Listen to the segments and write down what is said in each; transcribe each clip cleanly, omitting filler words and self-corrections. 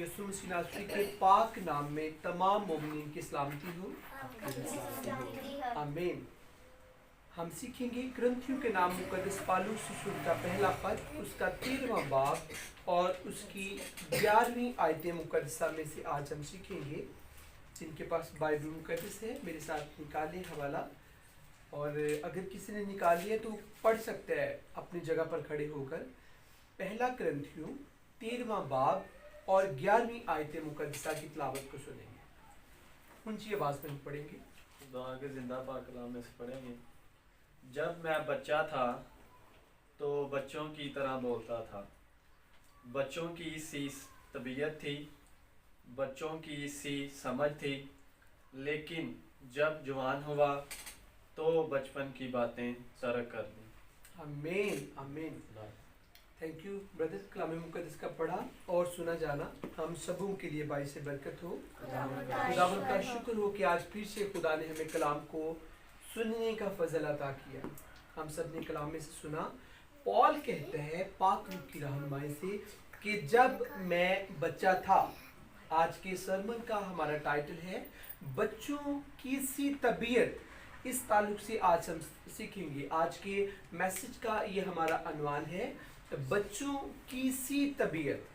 यसु मसीह नासरी के पाक नाम में तमाम मोमिनीन की सलामती हो। आमीन। हम सीखेंगे ग्रंथियों के नाम मुकद्दस पालूस रसूल का पहला पद, उसका 13वां बाब और उसकी 11वीं आयत मुकद्दसा में से आज हम सीखेंगे। जिनके पास बाइबल मुकद्दस है मेरे साथ निकालें हवाला, और अगर किसी ने निकाल लिया तो पढ़ सकता है अपनी जगह पर खड़े होकर। पहला ग्रंथियों 13वां बाब और 11वीं आयत मुकद्दसा की तिलावत को सुनेंगे। ऊंची आवाज में पढ़ेंगे। खुदा के जिंदा पाक कलाम में से पढ़ेंगे। जब मैं बच्चा था तो बच्चों की तरह बोलता था, बच्चों की सी तबीयत थी, बच्चों की सी समझ थी, लेकिन जब जवान हुआ तो बचपन की बातें तर्क कर दी। आमीन आमीन। Thank you brother. कलाम मुकद्दस का पढ़ा और सुना जाना हम सबों के लिए बाइस बरकत हो। खुदावंद का शुक्र हो कि आज फिर से खुदा ने हमें कलाम को सुनने का फजल अता किया। हम सब ने कलाम में से सुना। पॉल कहते हैं पाक रूह की रहनुमाई से कि जब मैं बच्चा था। आज के सरमन का हमारा टाइटल है बच्चों की सी तबीयत। इस ताल्लुक से आज हम सीखेंगे। आज के मैसेज का ये हमारा अनवान है, बच्चों की सी तबीयत।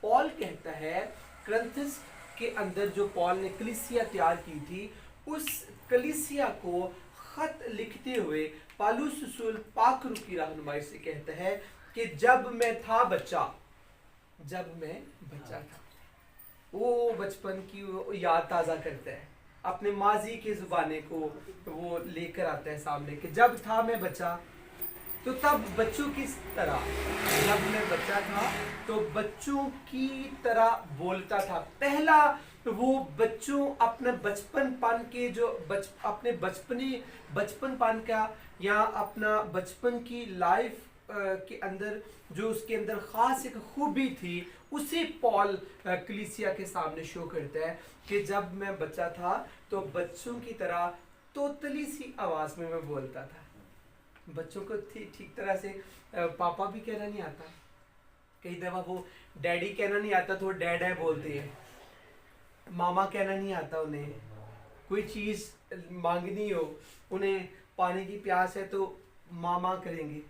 पॉल कहता है करंथस के अंदर जो पॉल ने कलीसिया तैयार की थी, उस कलीसिया को खत लिखते हुए पालूस रसूल पाक रूह की रहनुमाई से कहता है कि जब मैं बच्चा था। वो बचपन की वो याद ताज़ा करता है, अपने माजी के ज़ुबाने को वो लेकर आता है सामने कि जब था मैं बच्चा तो तब बच्चों की तरह, जब मैं बच्चा था तो बच्चों की तरह बोलता था। पहला वो बच्चों अपने बचपनपन के जो अपने बचपनपन का या अपना बचपन की लाइफ के अंदर जो उसके अंदर खास एक खूबी थी, उसे पॉल कलीसिया के सामने शो करता है कि जब मैं बच्चा था तो बच्चों की तरह तोतली सी आवाज़ में मैं बोलता था। बच्चों को ठीक तरह से पापा भी कहना नहीं आता, कई दफ़ा वो डैडी कहना नहीं आता तो वो डैड है बोलते हैं। मामा कहना नहीं आता उन्हें, कोई चीज़ मांगनी हो, उन्हें पानी की प्यास है तो मामा करेंगे,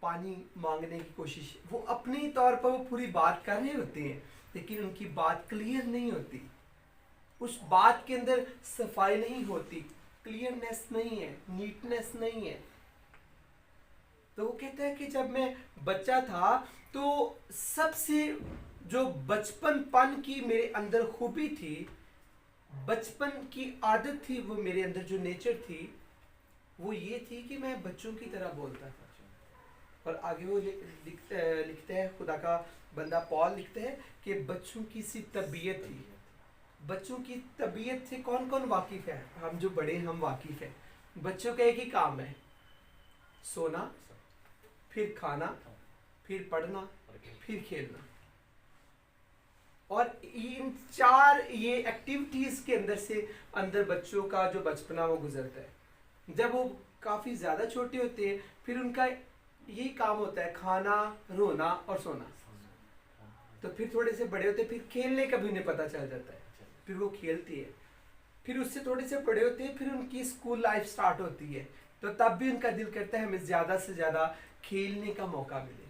पानी मांगने की कोशिश। वो अपने तौर पर वो पूरी बात कर रहे होते हैं, लेकिन उनकी बात क्लियर नहीं होती, उस बात के अंदर सफाई नहीं होती, क्लियरनेस नहीं है, नीटनेस नहीं है। तो वो कहता है कि जब मैं बच्चा था तो सबसे जो बचपनपन की मेरे अंदर खूबी थी, बचपन की आदत थी, वो मेरे अंदर जो नेचर थी वो ये थी कि मैं बच्चों की तरह बोलता था। और आगे वो लिखता है, खुदा का बंदा पॉल लिखता है कि बच्चों की सी तबीयत थी। बच्चों की तबीयत से कौन कौन वाकिफ है? हम जो बड़े हम वाकिफ हैं। बच्चों का एक ही काम है, सोना, फिर खाना, फिर पढ़ना, फिर खेलना। और इन चार ये एक्टिविटीज के अंदर बच्चों का जो बचपना वो गुजरता है। जब वो काफी ज्यादा छोटे होते हैं फिर उनका यही काम होता है, खाना, रोना और सोना। तो फिर थोड़े से बड़े होते हैं, फिर खेलने का भी उन्हें पता चल जाता है, फिर वो खेलती है। फिर उससे थोड़े से बड़े होते हैं, फिर उनकी स्कूल लाइफ स्टार्ट होती है, तो तब भी उनका दिल करता है हमें ज़्यादा से ज़्यादा खेलने का मौका मिले।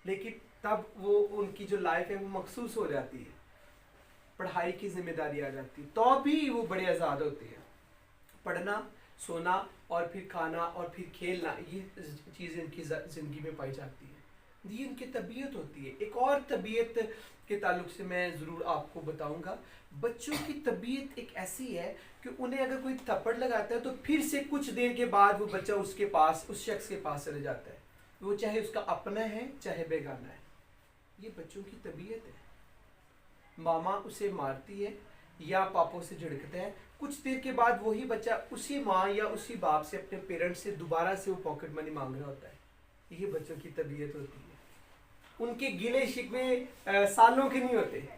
लेकिन तब वो उनकी जो लाइफ है वो मखसूस हो जाती है, पढ़ाई की जिम्मेदारी आ जाती है, तो भी वो बड़े आज़ाद होते हैं। पढ़ना, सोना और फिर खाना और फिर खेलना, ये चीज़ें इनकी ज़िंदगी में पाई जाती है। ये उनकी तबीयत होती है। एक और तबीयत के ताल्लुक से मैं ज़रूर आपको बताऊंगा। बच्चों की तबीयत एक ऐसी है कि उन्हें अगर कोई थप्पड़ लगाता है तो फिर से कुछ देर के बाद वो बच्चा उसके पास, उस शख्स के पास चले जाता है, वो चाहे उसका अपना है चाहे बेगाना है। ये बच्चों की तबीयत है। मामा उसे मारती है या पापों से झिड़कता है, कुछ देर के बाद वही बच्चा उसी माँ या उसी बाप से, अपने पेरेंट्स से दोबारा से वो पॉकेट मनी मांग रहा होता है। ये बच्चों की तबीयत होती है। उनके गिले शिकवे सालों के नहीं होते।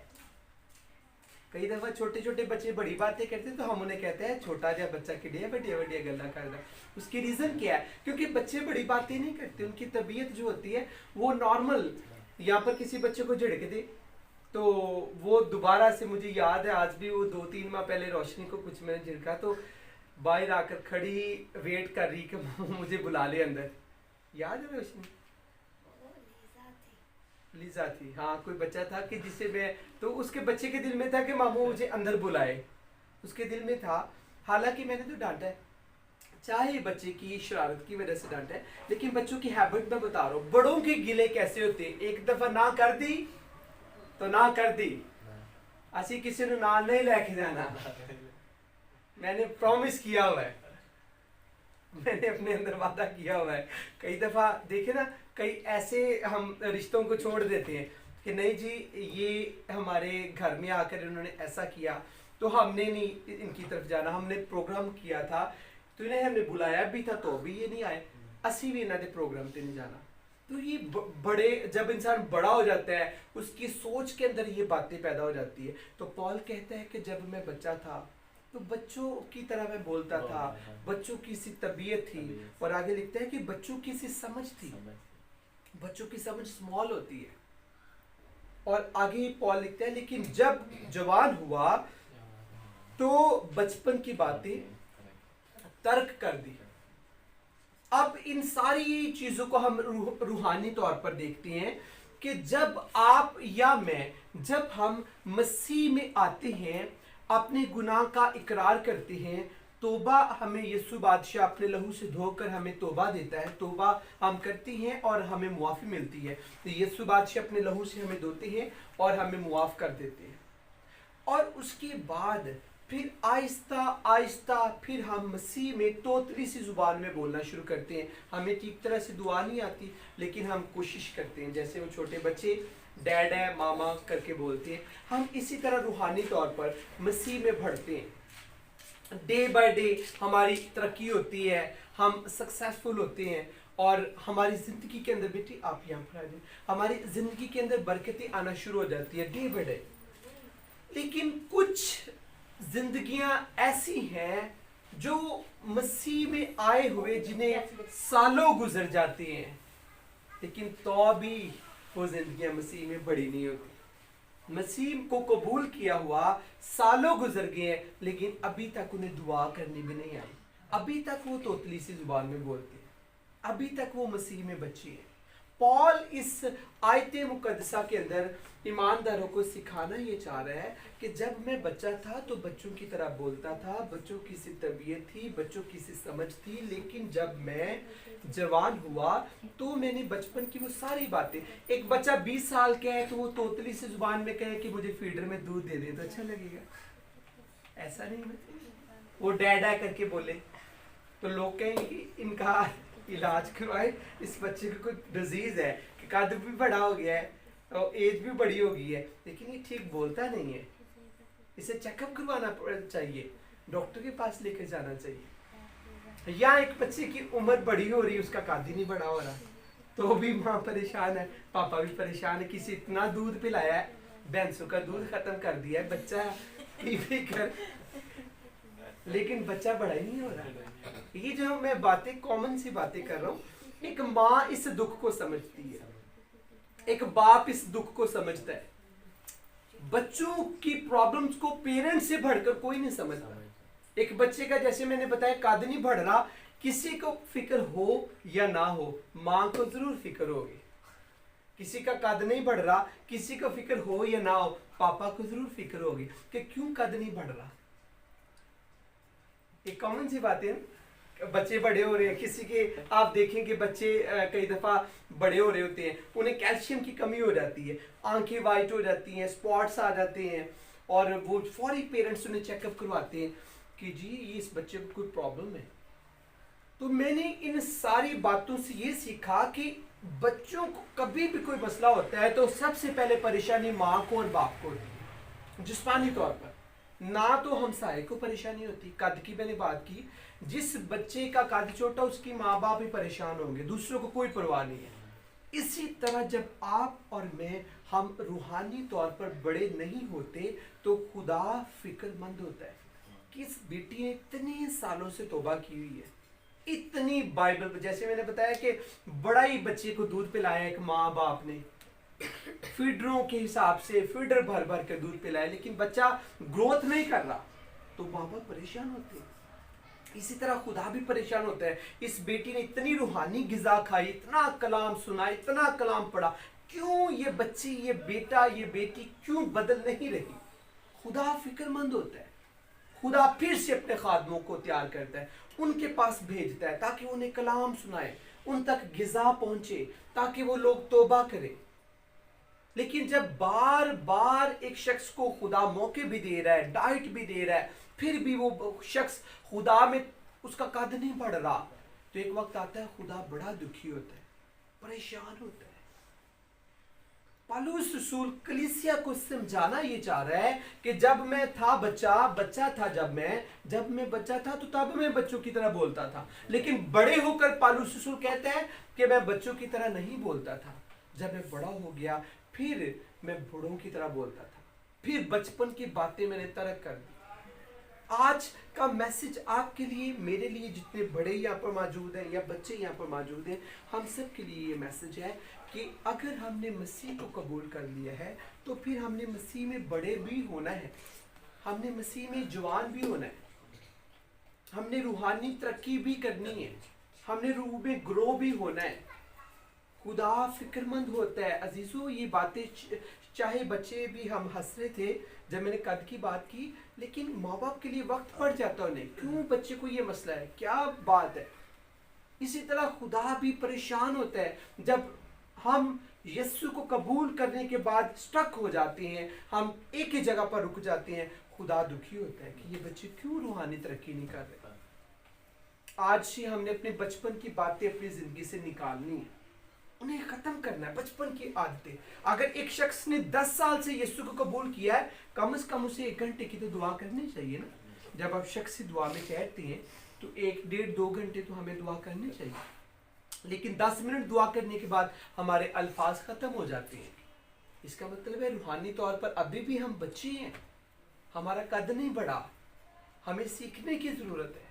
कई दफा छोटे छोटे बच्चे बड़ी बातें करते तो हम उन्हें कहते हैं छोटा जा बच्चा किडिया बढ़िया बढ़िया गल्ला कर रहा है। उसकी रीजन क्या है? क्योंकि बच्चे बड़ी बातें नहीं करते, उनकी तबीयत जो होती है वो नॉर्मल यहाँ पर किसी बच्चे को झिड़क दे तो वो दोबारा से, मुझे याद है आज भी, वो 2-3 माह पहले रोशनी को कुछ मैंने झिड़का तो बाहर आकर खड़ी वेट कर रही कि मुझे बुला ले अंदर। याद है रोशनी? लीजा थी, हाँ, कोई बच्चा था कि जिसे मैं, तो उसके बच्चे के दिल में था कि मामू मुझे अंदर बुलाए, उसके दिल में था। हालांकि मैंने तो डांटा है, चाहे बच्चे की शरारत की वजह से डांटा है, लेकिन बच्चों की हैबिट मैं बता रहा हूँ। बड़ों के गिले कैसे होते हैं, एक दफा ना कर दी तो ना कर दी, असी किसी ने नाल नहीं लेके जाना। मैंने प्रॉमिस किया हुआ है, मैंने अपने अंदर वादा किया हुआ है। कई दफा देखे ना, कई ऐसे हम रिश्तों को छोड़ देते हैं कि नहीं जी ये हमारे घर में आकर इन्होंने ऐसा किया तो हमने नहीं इनकी तरफ जाना, हमने प्रोग्राम किया था तो इन्हें हमने बुलाया भी था तो भी ये नहीं आए, असी भी इन्होंने प्रोग्राम पे नहीं जाना। तो ये बड़े, जब इंसान बड़ा हो जाता है उसकी सोच के अंदर ये बातें पैदा हो जाती है। तो पॉल कहता है कि जब मैं बच्चा था तो बच्चों की तरह मैं बोलता था, बच्चों की सी तबीयत थी, और आगे लिखता है कि बच्चों की सी समझ थी। बच्चों की समझ स्मॉल होती है। और आगे पॉल लिखता है लेकिन जब जवान हुआ तो बचपन की बातें तर्क कर दी। अब इन सारी चीजों को हम रूहानी तौर पर देखते हैं कि जब आप या मैं, जब हम मसीह में आते हैं, अपने गुनाह का इकरार करते हैं, तोबा हमें यीशु बादशाह अपने लहू से धोकर हमें तोबा देता है, तोबा हम करती हैं और हमें मुआफ़ी मिलती है। तो यीशु बादशाह अपने लहू से हमें धोते हैं और हमें मुआफ़ कर देते हैं। और उसके बाद फिर आहिस्ता आहिस्ता फिर हम मसीह में तोतली सी ज़ुबान में बोलना शुरू करते हैं। हमें ठीक तरह से दुआ नहीं आती लेकिन हम कोशिश करते हैं, जैसे वो छोटे बच्चे डैड है मामा करके बोलते हैं, हम इसी तरह रूहानी तौर पर मसीह में बढ़ते हैं। डे बाय डे हमारी तरक्की होती है, हम सक्सेसफुल होते हैं और हमारी ज़िंदगी के अंदर, बेटी आप यहाँ पर आ जाइए, हमारी ज़िंदगी के अंदर बरकतें आना शुरू हो जाती है डे बाय डे। लेकिन कुछ जिंदगियां ऐसी हैं जो मसीह में आए हुए जिन्हें सालों गुजर जाते हैं, लेकिन तो भी वो जिंदगियां मसीह में बड़ी नहीं होती। मसीह को कबूल किया हुआ सालों गुजर गए हैं लेकिन अभी तक उन्हें दुआ करनी भी नहीं आई, अभी तक वो तोतली सी जुबान में बोलते हैं, अभी तक वो मसीह में बच्चे हैं। पॉल इस आयत मुकद्दसा के अंदर ईमानदारों को सिखाना ये चाह रहा है कि जब मैं बच्चा था तो बच्चों की तरह बोलता था, बच्चों की सी तबीयत थी, बच्चों की सी समझ थी, लेकिन जब मैं जवान हुआ तो मैंने बचपन की वो सारी बातें, एक बच्चा 20 साल का है तो वो तोतली से जुबान में कहे कि मुझे फीडर में दूध दे दे तो अच्छा लगेगा? ऐसा नहीं है। वो डैडा करके बोले तो लोग कहेंगे कि इनका इलाज करवाए, इस बच्चे को कोई डिजीज है कि कद भी बड़ा हो गया है और एज भी बड़ी हो गई है, लेकिन ये ठीक बोलता नहीं है, इसे चेकअप करवाना चाहिए, डॉक्टर के पास लेकर जाना चाहिए। या एक बच्चे की उम्र बड़ी हो रही है, उसका कद ही नहीं बड़ा हो रहा, तो भी माँ परेशान है, पापा भी परेशान है, किसी इतना दूध पिलाया है, भैंसों का दूध खत्म कर दिया है, बच्चा पी पी कर, लेकिन बच्चा बड़ा ही नहीं हो रहा। ये जो मैं बातें कॉमन सी बातें कर रहा हूँ, एक माँ इस दुख को समझती है, एक बाप इस दुख को समझता है। बच्चों की प्रॉब्लम्स को पेरेंट्स से बढ़कर कोई नहीं समझता। एक बच्चे का, जैसे मैंने बताया, कद नहीं बढ़ रहा, किसी को फिक्र हो या ना हो, माँ को जरूर फिक्र होगी। किसी का कद नहीं बढ़ रहा, किसी को फिक्र हो या ना हो, पापा को जरूर फिक्र होगी कि क्यों कद नहीं बढ़ रहा। एक कॉमन सी बात है, बच्चे बड़े हो रहे हैं, किसी के आप देखेंगे बच्चे कई दफ़ा बड़े हो रहे होते हैं, उन्हें कैल्शियम की कमी हो जाती है, आंखें वाइट हो जाती हैं, स्पॉट्स आ जाते हैं, और वो फौरी पेरेंट्स उन्हें चेकअप करवाते हैं कि जी ये इस बच्चे को कोई प्रॉब्लम है। तो मैंने इन सारी बातों से ये सीखा कि बच्चों को कभी भी कोई मसला होता है तो सबसे पहले परेशानी माँ को और बाप को होती है। जिस्मानी तौर पर ना तो हमसाये को परेशानी होती, कद की मैंने बात की, जिस बच्चे का कद छोटा उसकी माँ बाप भी परेशान होंगे, दूसरों को कोई परवाह नहीं है। इसी तरह जब आप और मैं, हम रूहानी तौर पर बड़े नहीं होते तो खुदा फिक्रमंद होता है कि इस बेटी ने इतने सालों से तौबा की हुई है, इतनी बाइबल, जैसे मैंने बताया कि बड़ा ही बच्चे को दूध पिलाया एक माँ बाप ने, फीडरों के हिसाब से फीडर भर भर कर दूध पिलाए, लेकिन बच्चा ग्रोथ नहीं कर रहा, तो माँ बाप परेशान होते हैं। इसी तरह खुदा भी परेशान होता है। इस बेटी ने इतनी रूहानी गिजा खाई, इतना कलाम सुना, इतना कलाम पढ़ा, क्यों ये बच्ची, ये बेटा, ये बेटी क्यों बदल नहीं रही? खुदा फिक्रमंद होता है। खुदा फिर से अपने खादमों को तैयार करता है, उनके पास भेजता है ताकि उन्हें कलाम सुनाए, उन तक गिजा पहुंचे, ताकि वो लोग तौबा करें। लेकिन जब बार बार एक शख्स को खुदा मौके भी दे रहा है, डाइट भी दे रहा है, फिर भी वो शख्स खुदा में उसका कद नहीं बढ़ रहा, तो एक वक्त आता है खुदा बड़ा दुखी होता है, परेशान होता है। पौलुस रसूल कलीसिया को समझाना ये चाह रहा है कि जब मैं था बच्चा था, जब मैं बच्चा था तो तब मैं बच्चों की तरह बोलता था, लेकिन बड़े होकर पौलुस रसूल कहते हैं कि मैं बच्चों की तरह नहीं बोलता था। जब मैं बड़ा हो गया फिर मैं बड़ों की तरह बोलता था, फिर बचपन की बातें मैंने तर्क कर दी। आज का मैसेज आपके लिए, मेरे लिए, जितने बड़े यहाँ पर मौजूद हैं या बच्चे यहाँ पर मौजूद हैं, हम सब के लिए ये मैसेज है कि अगर हमने मसीह को कबूल कर लिया है तो फिर हमने मसीह में बड़े भी होना है, हमने मसीह में जवान भी होना है, हमने रूहानी तरक्की भी करनी है, हमने रूह में ग्रो भी होना है। खुदा फिक्रमंद होता है। अजीजों, ये बातें चाहे बच्चे भी, हम हंस रहे थे जब मैंने कद की बात की, लेकिन माँ बाप के लिए वक्त पड़ जाता उन्हें, क्यों बच्चे को ये मसला है, क्या बात है। इसी तरह खुदा भी परेशान होता है जब हम यीशु को कबूल करने के बाद स्टक हो जाते हैं, हम एक ही जगह पर रुक जाते हैं। खुदा दुखी होता है कि ये बच्चे क्यों रूहानी तरक्की नहीं कर रहे। आज से हमने अपने बचपन की बातें अपनी जिंदगी से निकालनी है, उन्हें खत्म करना है, बचपन की आदतें। अगर एक शख्स ने 10 साल से यीशु को कबूल किया है, कम से कम उसे 1 घंटे की तो दुआ करनी चाहिए ना। जब आप शख्स से दुआ में कहते हैं तो 1, 1.5, 2 घंटे तो हमें दुआ करनी चाहिए, लेकिन 10 मिनट दुआ करने के बाद हमारे अल्फाज खत्म हो जाते हैं। इसका मतलब है रूहानी तौर पर अभी भी हम बच्चे हैं, हमारा कद नहीं बढ़ा, हमें सीखने की जरूरत है।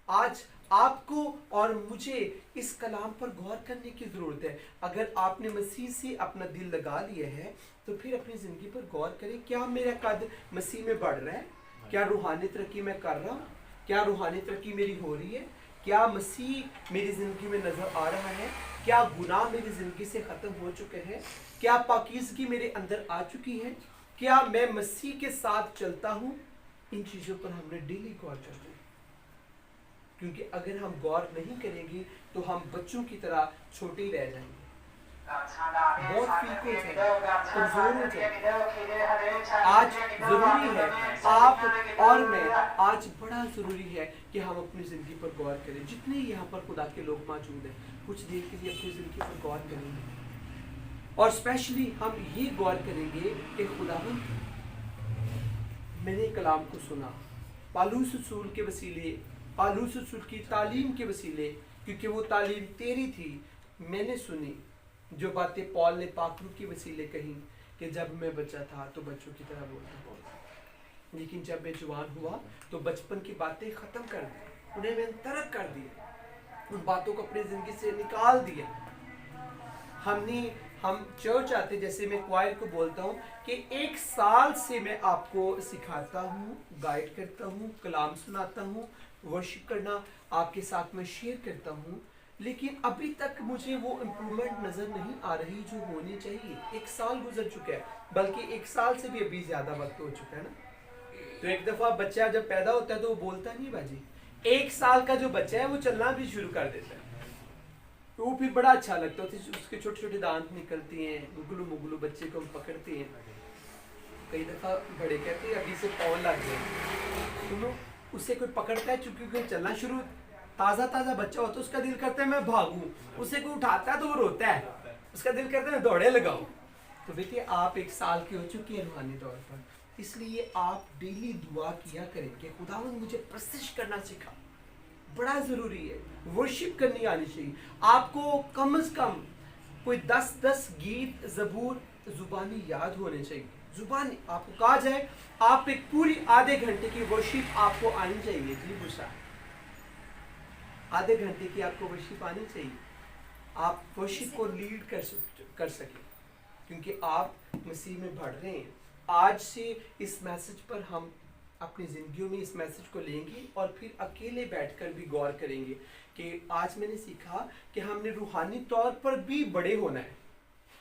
आज आपको और मुझे इस कलाम पर गौर करने की जरूरत है। अगर आपने मसीह से अपना दिल लगा लिया है तो फिर अपनी जिंदगी पर गौर करें, क्या मेरा कद मसीह में बढ़ रहा है, क्या रूहानी तरक्की मैं कर रहा हूँ, क्या रूहानी तरक्की मेरी हो रही है, क्या मसीह मेरी जिंदगी में नजर आ रहा है, क्या गुनाह मेरी जिंदगी से खत्म हो चुके हैं, क्या पाकीज़गी मेरे अंदर आ चुकी है, क्या मैं मसीह के साथ चलता हूँ। इन चीजों पर हमने डेली गौर करना है, क्योंकि अगर हम गौर नहीं करेंगे तो हम बच्चों की तरह छोटे ही रह जाएंगे, बहुत फीके हो जाएंगे, कमजोर हो जाएंगे। आज जरूरी है, आप और मैं, आज बड़ा जरूरी है कि हम अपनी जिंदगी पर गौर करें। जितने यहाँ पर खुदा के लोग मौजूद हैं, कुछ देर के लिए अपनी जिंदगी पर गौर करेंगे, और स्पेशली हम ये गौर करेंगे कि खुदावंद, मैंने कलाम को सुना पौलुस रसूल के वसीले, पौलुस रसूल की तालीम के वसीले, क्योंकि वो तालीम तेरी थी, मैंने सुनी जो बातें पौल ने पाकरू के वसीले कही कि जब मैं बच्चा था तो बच्चों की तरह बोलता, लेकिन जब मैं जवान हुआ तो बचपन की बातें खत्म कर दी, उन्हें मैंने तर्क कर दिया, उन बातों को अपनी जिंदगी से निकाल दिया। हम चर्च आते, जैसे मैं क्वायर को बोलता हूँ कि 1 साल से मैं आपको सिखाता हूँ, गाइड करता हूँ, कलाम सुनाता हूँ, वर्शिप करना आपके साथ में शेयर करता हूँ, लेकिन अभी तक मुझे वो इम्प्रूवमेंट नज़र नहीं आ रही जो होनी चाहिए। 1 साल गुजर चुका है, बल्कि 1 साल से भी अभी ज़्यादा वक्त हो चुका है ना। तो एक दफ़ा बच्चा जब पैदा होता है तो वो बोलता नहीं बाजी, 1 साल का जो बच्चा है वो चलना भी शुरू कर देता है, तो वो फिर बड़ा अच्छा लगता है, उसके छोटे छोटे दांत निकलते हैं, गुगलू मुगलू बच्चे को हम पकड़ते हैं। कई दफ़ा बड़े कहते हैं अभी से पाँव लग गए, सुनो, उससे कोई पकड़ता है, चूंकि कोई चलना शुरू, ताज़ा ताज़ा बच्चा होता है, उसका दिल करता है मैं भागूं, उसे कोई उठाता है तो वो रोता है, उसका दिल करता है मैं दौड़े लगाऊं। तो बेटे आप 1 साल के हो चुके हैं रूहानी तौर पर, इसलिए आप डेली दुआ किया करें कि खुदावंद मुझे प्रशिश करना सिखा, बड़ा ज़रूरी है। वर्शिप करनी आनी चाहिए आपको, कम से कम कोई 10 गीत ज़बूर ज़ुबानी याद होने चाहिए। ज़ुबानी आपको कहा जाए, आप एक पूरी आधे घंटे की वर्शिप आपको आनी चाहिए। जी बुशा, आधे घंटे की आपको वर्शिप आनी चाहिए, आप वर्शिप को लीड कर सकें, क्योंकि आप मसीह में बढ़ रहे हैं। आज से इस मैसेज पर हम अपनी ज़िंदगियों में इस मैसेज को लेंगे और फिर अकेले बैठकर भी गौर करेंगे कि आज मैंने सीखा कि हमने रूहानी तौर पर भी बड़े होना है,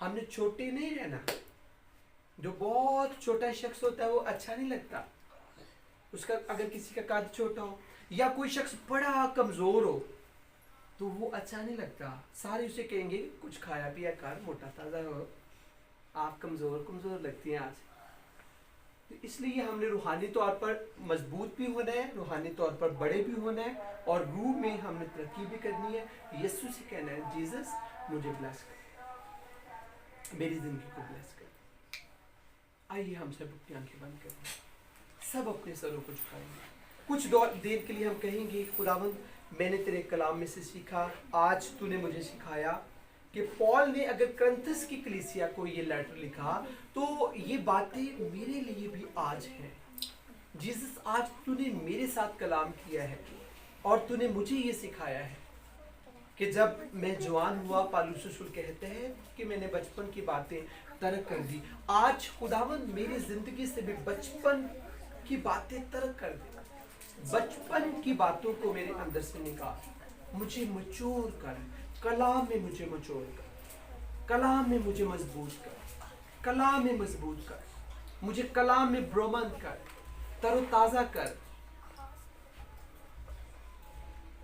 हमने छोटे नहीं रहना। जो बहुत छोटा शख्स होता है वो अच्छा नहीं लगता, उसका अगर किसी का कद छोटा हो या कोई शख्स बड़ा कमज़ोर हो तो वो अच्छा नहीं लगता। सारे उसे कहेंगे कुछ खाया पिया कर, मोटा ताज़ा हो, आप कमज़ोर लगती हैं आज। तो इसलिए हमने रूहानी तौर पर मजबूत भी होना है, रूहानी तौर पर बड़े भी होना है और रूह में हमने तरक्की भी करनी है। यीशु से कहना है जीसस मुझे ब्लेस कर, मेरी ज़िंदगी को ब्लेस कर। आइए हम सब अपनी आंखें बंद करें, सब अपने सरों को झुकाएंगे। कुछ देर के लिए हम कहेंगे खुदावंद मैंने तेरे कलाम में से सीखा, आज तूने मुझे सिखाया कि पॉल ने अगर करंथस की कलीसिया को ये लेटर लिखा तो ये बातें मेरे लिए भी आज हैं। जीसस आज तूने मेरे साथ कलाम किया है और तूने मुझे ये सिखाया है कि जब मैं जवान हुआ, पालूस रसूल कहते हैं कि मैंने बचपन की बातें तर्क कर दी। आज खुदावंद मेरी जिंदगी से भी बचपन की बातें तर्क कर दे, बचपन की बातों को मेरे अंदर से निकाल, मुझे मचूर कर, कलाम में मुझे मचूर कर, कलाम में मुझे मजबूत कर, कलाम में मजबूत कर, मुझे कलाम में ब्रह्मंड कर, तरोताजा कर।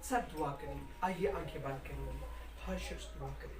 सब दुआ करेंगे, आइए आंखें बंद करेंगे, हर शख्स दुआ करें।